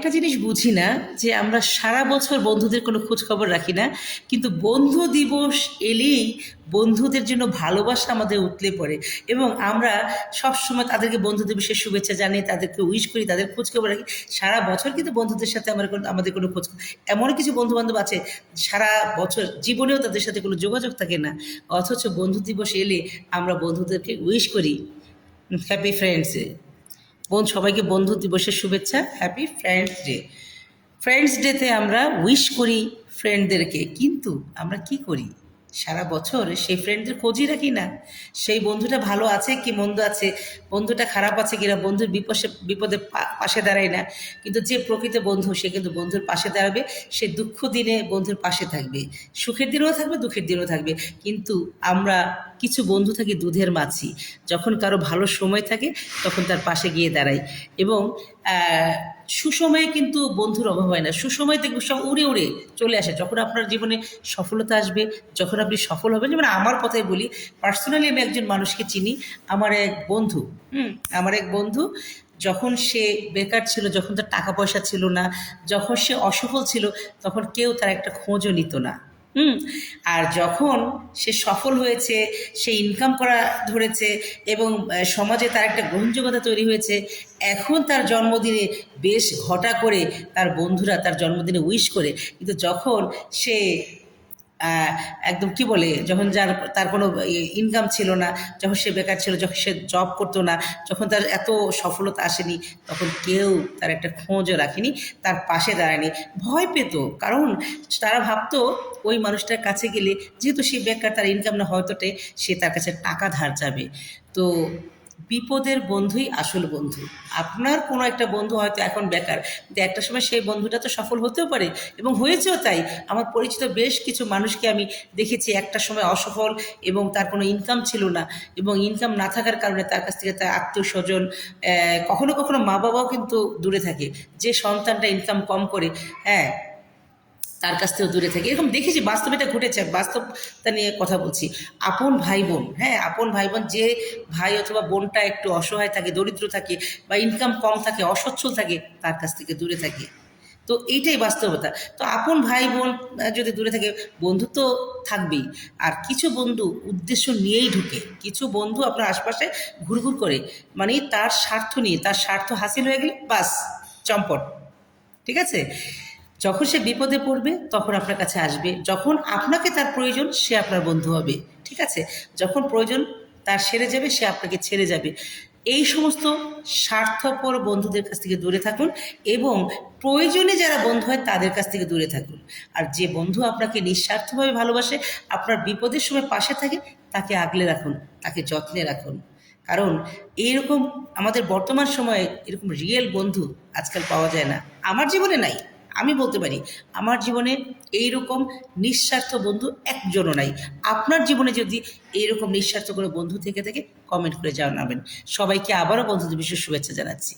একটা জিনিস বুঝি না যে আমরা সারা বছর বন্ধুদের কোনো খোঁজ খবর রাখি না, কিন্তু বন্ধু দিবস এলেই বন্ধুদের জন্য ভালোবাসা আমাদের উতলে পড়ে এবং আমরা সবসময় তাদেরকে বন্ধু দিবসের শুভেচ্ছা জানিয়ে তাদেরকে উইশ করি, তাদের খোঁজ খবর রাখি। সারা বছর কিন্তু বন্ধুদের সাথে আমাদের কোনো খোঁজ, এমন কিছু বন্ধুবান্ধব আছে সারা বছর জীবনেও তাদের সাথে কোনো যোগাযোগ থাকে না, অথচ বন্ধু দিবস এলে আমরা বন্ধুদেরকে উইশ করি হ্যাপি ফ্রেন্ডস ডে। সবাইকে বন্ধু দিবসের শুভেচ্ছা, হ্যাপি ফ্রেন্ডস ডে। ফ্রেন্ডস ডেতে আমরা উইশ করি ফ্রেন্ডদেরকে, কিন্তু আমরা কি করি সারা বছর সেই ফ্রেন্ডদের খোঁজই রাখি না। সেই বন্ধুটা ভালো আছে কি মন্দ আছে, বন্ধুটা খারাপ আছে কিনা, বন্ধুর বিপদে পাশে দাঁড়ায় না। কিন্তু যে প্রকৃত বন্ধু সে কিন্তু বন্ধুর পাশে দাঁড়াবে, সে দুঃখ দিনে বন্ধুর পাশে থাকবে, সুখের দিনেও থাকবে দুঃখের দিনেও থাকবে। কিন্তু আমরা কিছু বন্ধু থাকি দুধের মাছি, যখন কারো ভালো সময় থাকে তখন তার পাশে গিয়ে দাঁড়াই। এবং সুসময়ে কিন্তু বন্ধুর অভাব হয় না, সুসময় দেখবে সব উড়ে উড়ে চলে আসে। যখন আপনার জীবনে সফলতা আসবে, যখন আপনি সফল হবেন, যেমন আমার কথাই বলি, পার্সোনালি আমি একজন মানুষকে চিনি, আমার এক বন্ধু, আমার এক বন্ধু যখন সে বেকার ছিল, যখন তার টাকা পয়সা ছিল না, যখন সে অসফল ছিল, তখন কেউ তার একটা খোঁজও নিত না। আর যখন সে সফল হয়েছে, সে ইনকাম করা ধরেছে এবং সমাজে তার একটা গ্রহণযোগ্যতা তৈরি হয়েছে, এখন তার জন্মদিনে বেশ ঘটা করে তার বন্ধুরা তার জন্মদিনে উইশ করে। কিন্তু যখন সে একদম কি বলে, যখন তার কোনো ইনকাম ছিল না, যখন সে বেকার ছিল, যখন সে জব করতো না, যখন তার এত সফলতা আসেনি, তখন কেউ তার একটা খোঁজও রাখেনি, তার পাশে দাঁড়ায়নি, ভয় পেত। কারণ তারা ভাবতো ওই মানুষটার কাছে গেলে, যেহেতু সে বেকার, তার ইনকাম না হয়তোটে, সে তার কাছে টাকা ধার যাবে। তো বিপদের বন্ধুই আসল বন্ধু। আপনার কোনো একটা বন্ধু হয়তো এখন বেকার, কিন্তু একটা সময় সেই বন্ধুটা তো সফল হতেও পারে এবং হয়েছেও। তাই আমার পরিচিত বেশ কিছু মানুষকে আমি দেখেছি একটা সময় অসফল এবং তার কোনো ইনকাম ছিল না, এবং ইনকাম না থাকার কারণে তার কাছ থেকে তার আত্মীয় স্বজন, কখনো কখনো মা বাবাও কিন্তু দূরে থাকে, যে সন্তানটা ইনকাম কম করে, হ্যাঁ, তার কাছ থেকেও দূরে থাকে। এরকম দেখেছি, বাস্তবে এটা ঘটেছে, বাস্তবতা নিয়ে কথা বলছি। আপন ভাই বোন, হ্যাঁ, আপন ভাই বোন, যে ভাই অথবা বোনটা একটু অসহায় থাকে, দরিদ্র থাকে বা ইনকাম কম থাকে, অসচ্ছল থাকে, তার কাছ থেকে দূরে থাকে। তো এইটাই বাস্তবতা। তো আপন ভাই বোন যদি দূরে থাকে, বন্ধু তো থাকবেই। আর কিছু বন্ধু উদ্দেশ্য নিয়েই ঢুকে, কিছু বন্ধু আপনার আশপাশে ঘুরঘুর করে, মানে তার স্বার্থ নিয়ে, তার স্বার্থ হাসিল হয়ে গেলে বাস চম্পট। ঠিক আছে? যখন সে বিপদে পড়বে তখন আপনার কাছে আসবে, যখন আপনাকে তার প্রয়োজন সে আপনার বন্ধু হবে। ঠিক আছে? যখন প্রয়োজন তার সেরে যাবে, সে আপনাকে ছেড়ে যাবে। এই সমস্ত স্বার্থপর বন্ধুদের কাছ থেকে দূরে থাকুন এবং প্রয়োজনে যারা বন্ধু হয় তাদের কাছ থেকে দূরে থাকুন। আর যে বন্ধু আপনাকে নিঃস্বার্থভাবে ভালোবাসে, আপনার বিপদের সময় পাশে থাকে, তাকে আগলে রাখুন, তাকে যত্নে রাখুন। কারণ এইরকম আমাদের বর্তমান সময়ে এরকম রিয়েল বন্ধু আজকাল পাওয়া যায় না। আমার জীবনে নাই, আমি বলতে পারি আমার জীবনে এইরকম নিঃস্বার্থ বন্ধু একজনও নাই। আপনার জীবনে যদি এইরকম নিঃস্বার্থ কোনো বন্ধু থেকে থাকে, কমেন্ট করে জানাবেন। সবাইকে আবারও বন্ধু দিবসের শুভেচ্ছা জানাচ্ছি।